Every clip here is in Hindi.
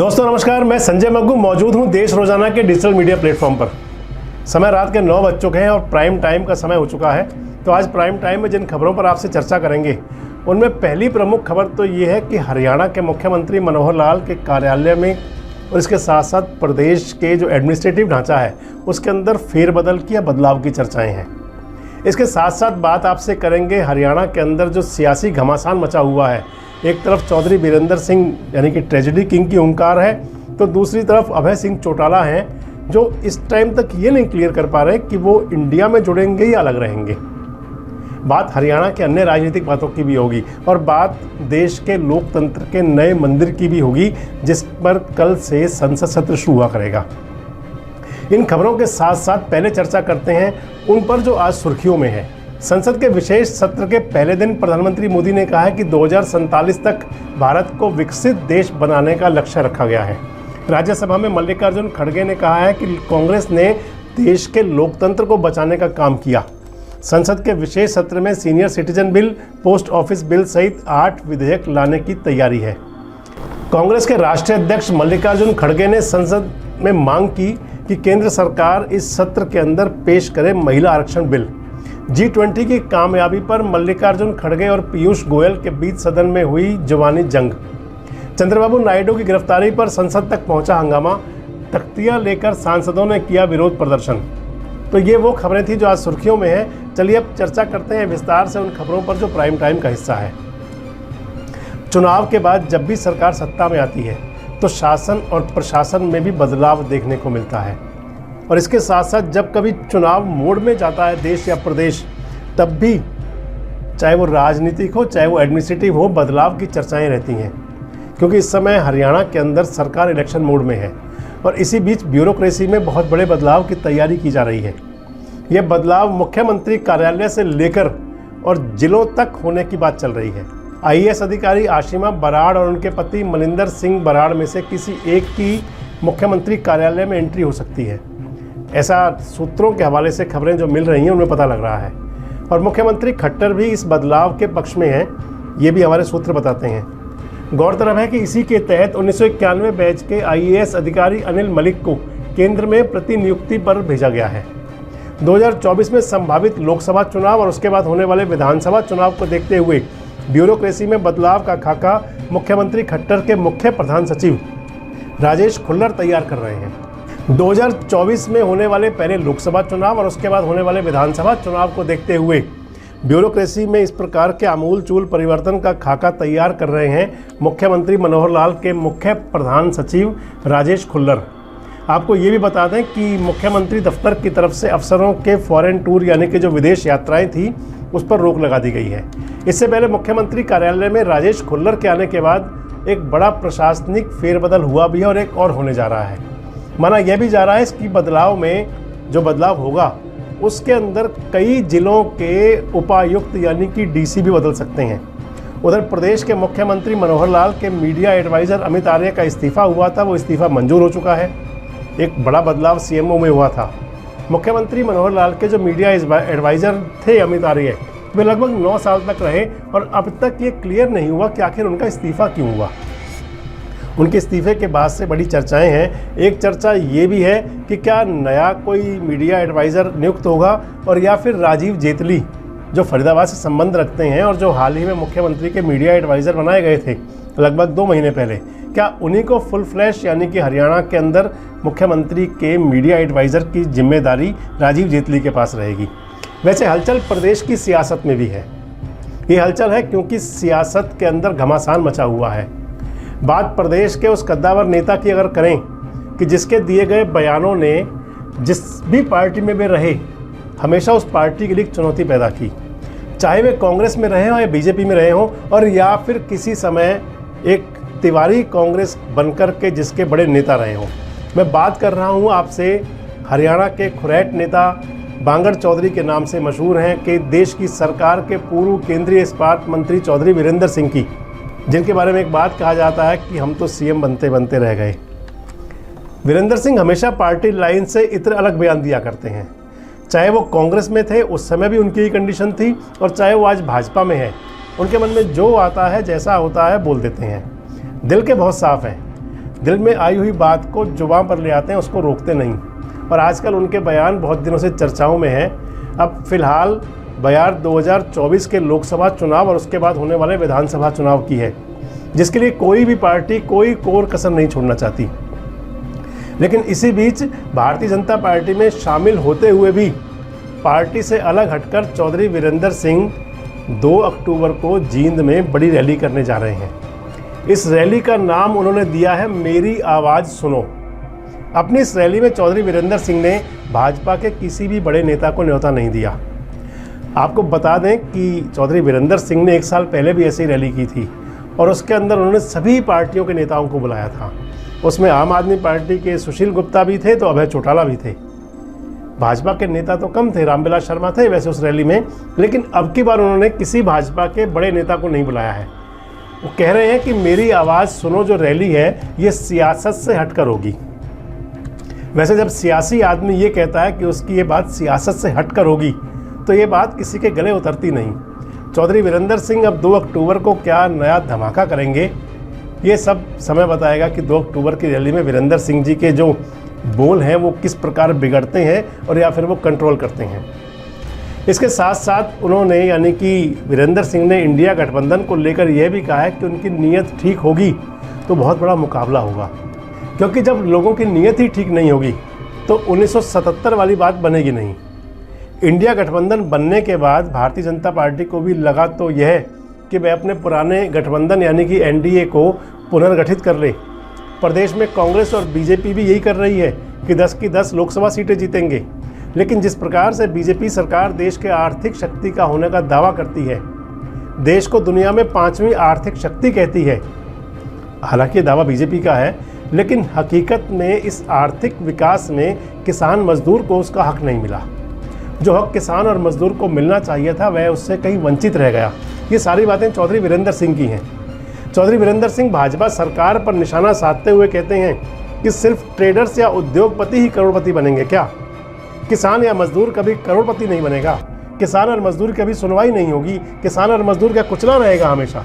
दोस्तों नमस्कार, मैं संजय मग्गू मौजूद हूं देश रोजाना के डिजिटल मीडिया प्लेटफॉर्म पर। समय रात के 9 बज चुके हैं और प्राइम टाइम का समय हो चुका है। तो आज प्राइम टाइम में जिन खबरों पर आपसे चर्चा करेंगे उनमें पहली प्रमुख खबर तो ये है कि हरियाणा के मुख्यमंत्री मनोहर लाल के कार्यालय में और इसके साथ साथ प्रदेश के जो एडमिनिस्ट्रेटिव ढांचा है उसके अंदर फेरबदल की या बदलाव की चर्चाएँ हैं। इसके साथ साथ बात आपसे करेंगे हरियाणा के अंदर जो सियासी घमासान मचा हुआ है। एक तरफ चौधरी वीरेंद्र सिंह यानी कि ट्रेजेडी किंग की हुंकार है, तो दूसरी तरफ अभय सिंह चौटाला हैं जो इस टाइम तक ये नहीं क्लियर कर पा रहे कि वो इंडिया में जुड़ेंगे या अलग रहेंगे। बात हरियाणा के अन्य राजनीतिक बातों की भी होगी और बात देश के लोकतंत्र के नए मंदिर की भी होगी जिस पर कल से संसद सत्र शुरू हुआ करेगा। इन खबरों के साथ साथ पहले चर्चा करते हैं उन पर जो आज सुर्खियों में है। संसद के विशेष सत्र के पहले दिन प्रधानमंत्री मोदी ने कहा है कि 2047 तक भारत को विकसित देश बनाने का लक्ष्य रखा गया है। राज्यसभा में मल्लिकार्जुन खड़गे ने कहा है कि कांग्रेस ने देश के लोकतंत्र को बचाने का काम किया। संसद के विशेष सत्र में senior citizen bill, post office bill सहित 8 विधेयक लाने की तैयारी है। कांग्रेस के राष्ट्रीय अध्यक्ष मल्लिकार्जुन खड़गे ने संसद में मांग की कि केंद्र सरकार इस सत्र के अंदर पेश करे महिला आरक्षण बिल। G20 की कामयाबी पर मल्लिकार्जुन खड़गे और पीयूष गोयल के बीच सदन में हुई जुबानी जंग। चंद्रबाबू नायडू की गिरफ्तारी पर संसद तक पहुंचा हंगामा, तख्तियां लेकर सांसदों ने किया विरोध प्रदर्शन। तो ये वो खबरें थी जो आज सुर्खियों में है। चलिए अब चर्चा करते हैं विस्तार से उन खबरों पर जो प्राइम टाइम का हिस्सा है। चुनाव के बाद जब भी सरकार सत्ता में आती है तो शासन और प्रशासन में भी बदलाव देखने को मिलता है और इसके साथ साथ जब कभी चुनाव मोड में जाता है देश या प्रदेश, तब भी चाहे वो राजनीतिक हो चाहे वो एडमिनिस्ट्रेटिव हो, बदलाव की चर्चाएं रहती हैं क्योंकि इस समय हरियाणा के अंदर सरकार इलेक्शन मोड में है और इसी बीच ब्यूरोक्रेसी में बहुत बड़े बदलाव की तैयारी की जा रही है। ये बदलाव मुख्यमंत्री कार्यालय से लेकर और जिलों तक होने की बात चल रही है। IAS अधिकारी आशिमा बराड़ और उनके पति मनिंदर सिंह बराड़ में से किसी एक की मुख्यमंत्री कार्यालय में एंट्री हो सकती है, ऐसा सूत्रों के हवाले से खबरें जो मिल रही हैं उनमें पता लग रहा है। और मुख्यमंत्री खट्टर भी इस बदलाव के पक्ष में हैं, ये भी हमारे सूत्र बताते हैं। गौरतलब है कि इसी के तहत 1991 बैच के IAS अधिकारी अनिल मलिक को केंद्र में प्रतिनियुक्ति पर भेजा गया है। 2024 में संभावित लोकसभा चुनाव और उसके बाद होने वाले विधानसभा चुनाव को देखते हुए ब्यूरोक्रेसी में बदलाव का खाका मुख्यमंत्री खट्टर के मुख्य प्रधान सचिव राजेश खुल्लर तैयार कर रहे हैं। 2024 में होने वाले पहले लोकसभा चुनाव और उसके बाद होने वाले विधानसभा चुनाव को देखते हुए ब्यूरोक्रेसी में इस प्रकार के आमूल-चूल परिवर्तन का खाका तैयार कर रहे हैं मुख्यमंत्री मनोहर लाल के मुख्य प्रधान सचिव राजेश खुल्लर। आपको ये भी बता दें कि मुख्यमंत्री दफ्तर की तरफ से अफसरों के फॉरेन टूर यानी कि जो विदेश यात्राएं थी उस पर रोक लगा दी गई है। इससे पहले मुख्यमंत्री कार्यालय में राजेश खुल्लर के आने के बाद एक बड़ा प्रशासनिक फेरबदल हुआ भी है और एक और होने जा रहा है। माना यह भी जा रहा है इसकी बदलाव में जो बदलाव होगा उसके अंदर कई जिलों के उपायुक्त यानी कि DC भी बदल सकते हैं। उधर प्रदेश के मुख्यमंत्री मनोहर लाल के मीडिया एडवाइज़र अमित आर्य का इस्तीफ़ा हुआ था, वो इस्तीफ़ा मंजूर हो चुका है। एक बड़ा बदलाव CMO में हुआ था। मुख्यमंत्री मनोहर लाल के जो मीडिया एडवाइज़र थे अमित आर्य, वे लगभग 9 साल तक रहे और अब तक ये क्लियर नहीं हुआ कि आखिर उनका इस्तीफ़ा क्यों हुआ। उनके इस्तीफे के बाद से बड़ी चर्चाएं हैं। एक चर्चा ये भी है कि क्या नया कोई मीडिया एडवाइज़र नियुक्त होगा और या फिर राजीव जेतली जो फरीदाबाद से संबंध रखते हैं और जो हाल ही में मुख्यमंत्री के मीडिया एडवाइज़र बनाए गए थे लगभग 2 महीने पहले, क्या उन्हीं को फुल फ्लैश यानी कि हरियाणा के अंदर मुख्यमंत्री के मीडिया एडवाइज़र की जिम्मेदारी राजीव जेतली के पास रहेगी। वैसे हलचल प्रदेश की सियासत में भी है। ये हलचल है क्योंकि सियासत के अंदर घमासान मचा हुआ है। बात प्रदेश के उस कद्दावर नेता की अगर करें कि जिसके दिए गए बयानों ने जिस भी पार्टी में वे रहे हमेशा उस पार्टी के लिए चुनौती पैदा की, चाहे वे कांग्रेस में रहे हों या BJP में रहे हों और या फिर किसी समय एक तिवारी कांग्रेस बनकर के जिसके बड़े नेता रहे हों। मैं बात कर रहा हूं आपसे हरियाणा के खुरैट नेता बांगड़ चौधरी के नाम से मशहूर हैं कि देश की सरकार के पूर्व केंद्रीय इस्पात मंत्री चौधरी वीरेंद्र सिंह की, जिनके बारे में एक बात कहा जाता है कि हम तो CM बनते बनते रह गए। वीरेंद्र सिंह हमेशा पार्टी लाइन से इतने अलग बयान दिया करते हैं, चाहे वो कांग्रेस में थे उस समय भी उनकी ही कंडीशन थी और चाहे वो आज भाजपा में है, उनके मन में जो आता है जैसा होता है बोल देते हैं। दिल के बहुत साफ हैं। दिल में आई हुई बात को जुबान पर ले आते हैं, उसको रोकते नहीं। और आजकल उनके बयान बहुत दिनों से चर्चाओं में हैं। अब फिलहाल बयान 2024 के लोकसभा चुनाव और उसके बाद होने वाले विधानसभा चुनाव की है, जिसके लिए कोई भी पार्टी कोई कोर कसर नहीं छोड़ना चाहती। लेकिन इसी बीच भारतीय जनता पार्टी में शामिल होते हुए भी पार्टी से अलग हटकर चौधरी वीरेंद्र सिंह 2 अक्टूबर को जींद में बड़ी रैली करने जा रहे हैं। इस रैली का नाम उन्होंने दिया है मेरी आवाज़ सुनो। अपनी इस रैली में चौधरी वीरेंद्र सिंह ने भाजपा के किसी भी बड़े नेता को न्योता नहीं दिया। आपको बता दें कि चौधरी वीरेंद्र सिंह ने 1 साल पहले भी ऐसी रैली की थी और उसके अंदर उन्होंने सभी पार्टियों के नेताओं को बुलाया था। उसमें आम आदमी पार्टी के सुशील गुप्ता भी थे तो अभय चौटाला भी थे। भाजपा के नेता तो कम थे, रामविलास शर्मा थे वैसे उस रैली में, लेकिन अब की बार उन्होंने किसी भाजपा के बड़े नेता को नहीं बुलाया है। वो कह रहे हैं कि मेरी आवाज़ सुनो जो रैली है ये सियासत से हटकर होगी। वैसे जब सियासी आदमी ये कहता है कि उसकी ये बात सियासत से हटकर होगी तो ये बात किसी के गले उतरती नहीं। चौधरी वीरेंद्र सिंह अब 2 अक्टूबर को क्या नया धमाका करेंगे, ये सब समय बताएगा कि 2 अक्टूबर की रैली में वीरेंद्र सिंह जी के जो बोल हैं वो किस प्रकार बिगड़ते हैं और या फिर वो कंट्रोल करते हैं। इसके साथ साथ उन्होंने यानी कि वीरेंद्र सिंह ने इंडिया गठबंधन को लेकर यह भी कहा है कि उनकी नीयत ठीक होगी तो बहुत बड़ा मुकाबला होगा, क्योंकि जब लोगों की नीयत ही ठीक नहीं होगी तो 1977 वाली बात बनेगी नहीं। इंडिया गठबंधन बनने के बाद भारतीय जनता पार्टी को भी लगा तो यह कि वह अपने पुराने गठबंधन यानी कि एनडीए को पुनर्गठित कर ले। प्रदेश में कांग्रेस और बीजेपी भी यही कर रही है कि 10 की 10 लोकसभा सीटें जीतेंगे। लेकिन जिस प्रकार से बीजेपी सरकार देश के आर्थिक शक्ति का होने का दावा करती है, देश को दुनिया में 5वीं आर्थिक शक्ति कहती है, हालांकि ये दावा बीजेपी का है, लेकिन हकीकत में इस आर्थिक विकास में किसान मजदूर को उसका हक नहीं मिला। जो हक किसान और मजदूर को मिलना चाहिए था वह उससे कहीं वंचित रह गया। ये सारी बातें चौधरी वीरेंद्र सिंह की हैं। चौधरी वीरेंद्र सिंह भाजपा सरकार पर निशाना साधते हुए कहते हैं कि सिर्फ ट्रेडर्स या उद्योगपति ही करोड़पति बनेंगे क्या? किसान या मजदूर कभी करोड़पति नहीं बनेगा। किसान और मजदूर की कभी सुनवाई नहीं होगी। किसान और मजदूर का कुचला रहेगा हमेशा।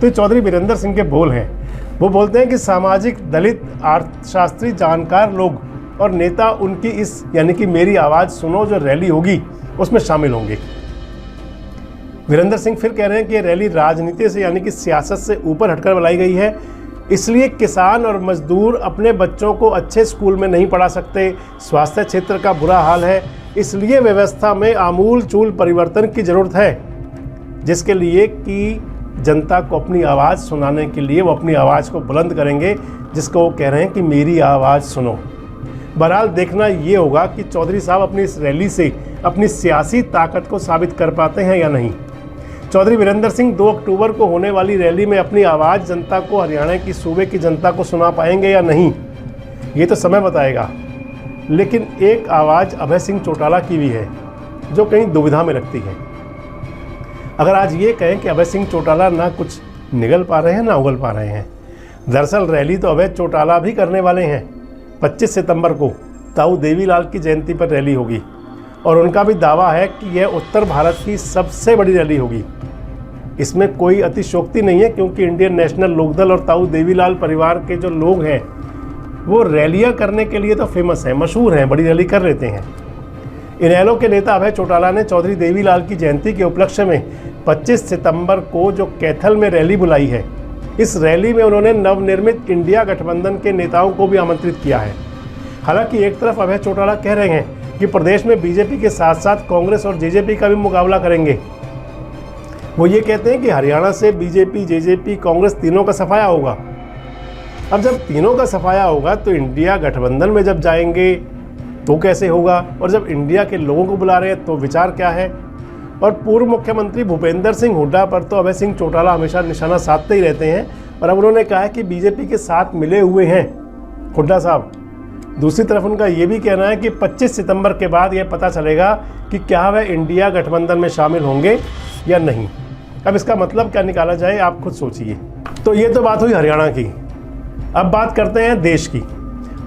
तो ये चौधरी वीरेंद्र सिंह के बोल हैं। वो बोलते हैं कि सामाजिक, दलित, अर्थशास्त्री, जानकार लोग और नेता उनकी इस यानी कि मेरी आवाज़ सुनो जो रैली होगी उसमें शामिल होंगे। वीरेंद्र सिंह फिर कह रहे हैं कि ये रैली राजनीति से यानी कि सियासत से ऊपर हटकर बुलाई गई है, इसलिए किसान और मजदूर अपने बच्चों को अच्छे स्कूल में नहीं पढ़ा सकते। स्वास्थ्य क्षेत्र का बुरा हाल है, इसलिए व्यवस्था में आमूल चूल परिवर्तन की ज़रूरत है, जिसके लिए कि जनता को अपनी आवाज़ सुनाने के लिए वो अपनी आवाज़ को बुलंद करेंगे, जिसको वो कह रहे हैं कि मेरी आवाज़ सुनो। बहरहाल देखना ये होगा कि चौधरी साहब अपनी इस रैली से अपनी सियासी ताकत को साबित कर पाते हैं या नहीं। चौधरी वीरेंद्र सिंह 2 अक्टूबर को होने वाली रैली में अपनी आवाज़ जनता को, हरियाणा की सूबे की जनता को सुना पाएंगे या नहीं, ये तो समय बताएगा। लेकिन एक आवाज़ अभय सिंह चौटाला की भी है जो कहीं दुविधा में लगती है। अगर आज ये कहें कि अभय सिंह चौटाला ना कुछ निगल पा रहे हैं ना उगल पा रहे हैं। दरअसल रैली तो अभय चौटाला भी करने वाले हैं। 25 सितंबर को ताऊ देवीलाल की जयंती पर रैली होगी और उनका भी दावा है कि यह उत्तर भारत की सबसे बड़ी रैली होगी। इसमें कोई अतिशयोक्ति नहीं है, क्योंकि इंडियन नेशनल लोकदल और ताऊ देवीलाल परिवार के जो लोग हैं वो रैलियां करने के लिए तो फेमस हैं, मशहूर हैं, बड़ी रैली कर लेते हैं। इनेलो के नेता अभय चौटाला ने चौधरी देवीलाल की जयंती के उपलक्ष्य में 25 सितंबर को जो कैथल में रैली बुलाई है, इस रैली में उन्होंने नवनिर्मित इंडिया गठबंधन के नेताओं को भी आमंत्रित किया है। हालांकि एक तरफ अभय चौटाला कह रहे हैं कि प्रदेश में बीजेपी के साथ साथ कांग्रेस और जेजेपी का भी मुकाबला करेंगे। वो ये कहते हैं कि हरियाणा से बीजेपी, जेजेपी, कांग्रेस तीनों का सफाया होगा। अब जब तीनों का सफाया होगा तो इंडिया गठबंधन में जब जाएंगे तो कैसे होगा, और जब इंडिया के लोगों को बुला रहे हैं तो विचार क्या है। और पूर्व मुख्यमंत्री भूपेंद्र सिंह हुड्डा पर तो अभय सिंह चौटाला हमेशा निशाना साधते ही रहते हैं, और अब उन्होंने कहा है कि बीजेपी के साथ मिले हुए हैं हुड्डा साहब। दूसरी तरफ उनका ये भी कहना है कि 25 सितंबर के बाद यह पता चलेगा कि क्या वह इंडिया गठबंधन में शामिल होंगे या नहीं। अब इसका मतलब क्या निकाला जाए, आप खुद सोचिए। तो ये तो बात हुई हरियाणा की। अब बात करते हैं देश की,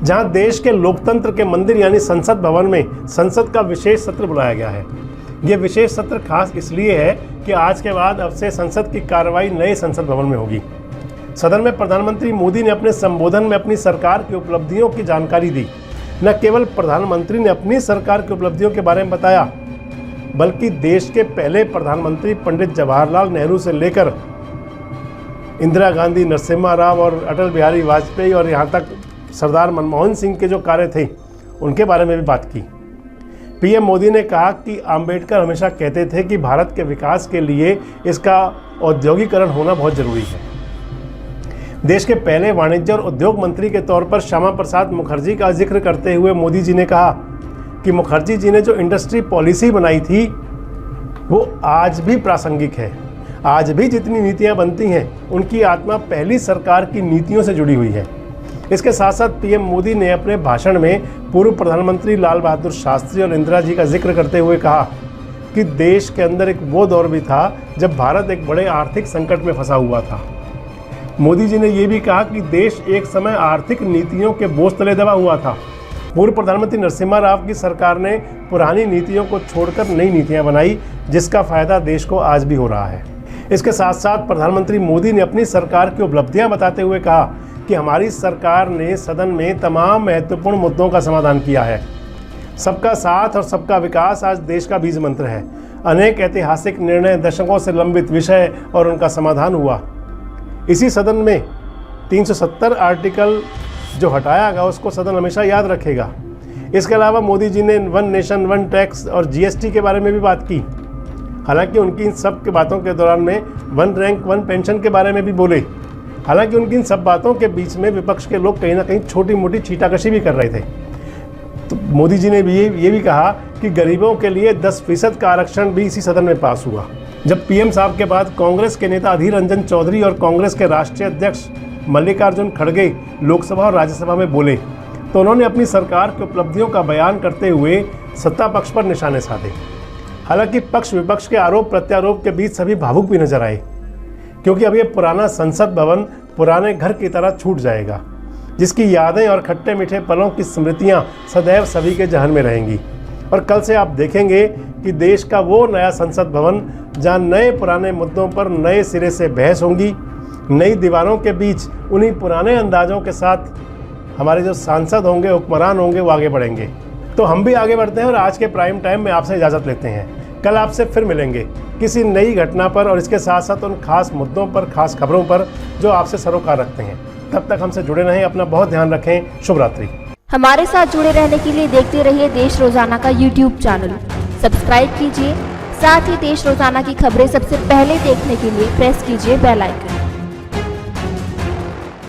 जहां देश के लोकतंत्र के मंदिर यानी संसद भवन में संसद का विशेष सत्र बुलाया गया है। यह विशेष सत्र खास इसलिए है कि आज के बाद अब से संसद की कार्रवाई नए संसद भवन में होगी। सदन में प्रधानमंत्री मोदी ने अपने संबोधन में अपनी सरकार की उपलब्धियों की जानकारी दी। न केवल प्रधानमंत्री ने अपनी सरकार की उपलब्धियों के बारे में बताया, बल्कि देश के पहले प्रधानमंत्री पंडित जवाहरलाल नेहरू से लेकर इंदिरा गांधी, नरसिम्हा राव और अटल बिहारी वाजपेयी और यहाँ तक सरदार मनमोहन सिंह के जो कार्य थे उनके बारे में भी बात की। पीएम मोदी ने कहा कि अंबेडकर हमेशा कहते थे कि भारत के विकास के लिए इसका औद्योगिकरण होना बहुत जरूरी है। देश के पहले वाणिज्य और उद्योग मंत्री के तौर पर श्यामा प्रसाद मुखर्जी का जिक्र करते हुए मोदी जी ने कहा कि मुखर्जी जी ने जो इंडस्ट्री पॉलिसी बनाई थी वो आज भी प्रासंगिक है। आज भी जितनी नीतियां बनती हैं उनकी आत्मा पहली सरकार की नीतियों से जुड़ी हुई है। इसके साथ साथ पीएम मोदी ने अपने भाषण में पूर्व प्रधानमंत्री लाल बहादुर शास्त्री और इंदिरा जी का जिक्र करते हुए कहा कि देश के अंदर एक वो दौर भी था जब भारत एक बड़े आर्थिक संकट में फंसा हुआ था। मोदी जी ने ये भी कहा कि देश एक समय आर्थिक नीतियों के बोझ तले दबा हुआ था। पूर्व प्रधानमंत्री नरसिम्हा राव की सरकार ने पुरानी नीतियों को छोड़कर नई नीतियां बनाई, जिसका फायदा देश को आज भी हो रहा है। इसके साथ साथ प्रधानमंत्री मोदी ने अपनी सरकार की उपलब्धियां बताते हुए कहा कि हमारी सरकार ने सदन में तमाम महत्वपूर्ण मुद्दों का समाधान किया है। सबका साथ और सबका विकास आज देश का बीज मंत्र है। अनेक ऐतिहासिक निर्णय, दशकों से लंबित विषय और उनका समाधान हुआ। इसी सदन में 370 आर्टिकल जो हटाया गया उसको सदन हमेशा याद रखेगा। इसके अलावा मोदी जी ने वन नेशन वन टैक्स और जीएसटी के बारे में भी बात की। हालांकि उनकी इन सब की बातों के दौरान में वन रैंक वन पेंशन के बारे में भी बोले। हालांकि उनकी इन सब बातों के बीच में विपक्ष के लोग कहीं ना कहीं छोटी मोटी छींटाकशी भी कर रहे थे। तो मोदी जी ने भी ये भी कहा कि गरीबों के लिए 10% का आरक्षण भी इसी सदन में पास हुआ। जब पीएम साहब के बाद कांग्रेस के नेता अधीर रंजन चौधरी और कांग्रेस के राष्ट्रीय अध्यक्ष मल्लिकार्जुन खड़गे लोकसभा और राज्यसभा में बोले तो उन्होंने अपनी सरकार की उपलब्धियों का बयान करते हुए सत्ता पक्ष पर निशाने साधे। हालांकि पक्ष विपक्ष के आरोप प्रत्यारोप के बीच सभी भावुक भी नजर आए, क्योंकि अब ये पुराना संसद भवन पुराने घर की तरह छूट जाएगा, जिसकी यादें और खट्टे मीठे पलों की स्मृतियां सदैव सभी के जहन में रहेंगी। और कल से आप देखेंगे कि देश का वो नया संसद भवन जहां नए पुराने मुद्दों पर नए सिरे से बहस होंगी, नई दीवारों के बीच उन्हीं पुराने अंदाजों के साथ हमारे जो सांसद होंगे, हुक्मरान होंगे, वो आगे बढ़ेंगे। तो हम भी आगे बढ़ते हैं और आज के प्राइम टाइम में आपसे इजाज़त लेते हैं। कल आपसे फिर मिलेंगे किसी नई घटना पर और इसके साथ साथ उन खास मुद्दों पर, खास खबरों पर जो आपसे सरोकार रखते हैं। तब तक हमसे जुड़े रहें, अपना बहुत ध्यान रखें। शुभ रात्रि। हमारे साथ जुड़े रहने के लिए देखते रहिए देश रोजाना का यूट्यूब चैनल सब्सक्राइब कीजिए। साथ ही देश रोजाना की खबरें सबसे पहले देखने के लिए प्रेस कीजिए बेल आइकन।